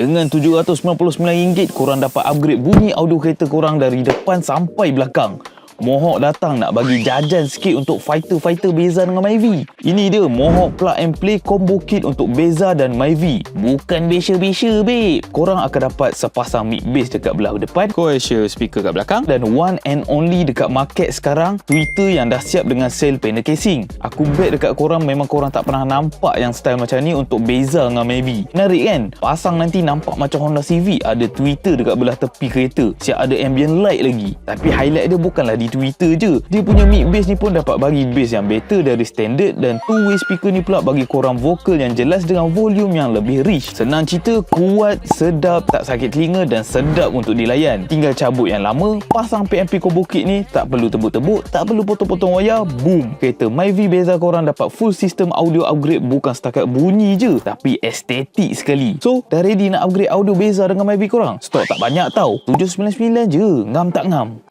Dengan RM799 korang dapat upgrade bunyi audio kereta korang dari depan sampai belakang. Mohawk datang nak bagi jajan sikit untuk fighter-fighter Beza dengan Myvi. Ini dia Mohawk Plug and Play Combo Kit untuk Beza dan Myvi. Bukan besya-besya, babe. Korang akan dapat sepasang mic bass dekat belah depan, Coaxial speaker kat belakang, dan one and only dekat market sekarang, tweeter yang dah siap dengan sale panel casing. Aku bet dekat korang memang korang tak pernah nampak yang style macam ni untuk Beza dengan Myvi. Menarik kan? Pasang nanti nampak macam Honda Civic, ada tweeter dekat belah tepi kereta, siap ada ambient light lagi. Tapi highlight dia bukanlah di Twitter je. Dia punya mic bass ni pun dapat bagi bass yang better dari standard, dan two-way speaker ni pula bagi korang vokal yang jelas dengan volume yang lebih rich. Senang cerita, kuat, sedap, tak sakit telinga dan sedap untuk dilayan. Tinggal cabut yang lama, pasang PMP combo kit ni, tak perlu tebuk-tebuk, tak perlu potong-potong wayar, boom. Kereta Myvi Beza korang dapat full system audio upgrade, bukan setakat bunyi je, tapi estetik sekali. So, dah ready nak upgrade audio Beza dengan Myvi korang? Stok tak banyak tau, 799 je, ngam tak ngam.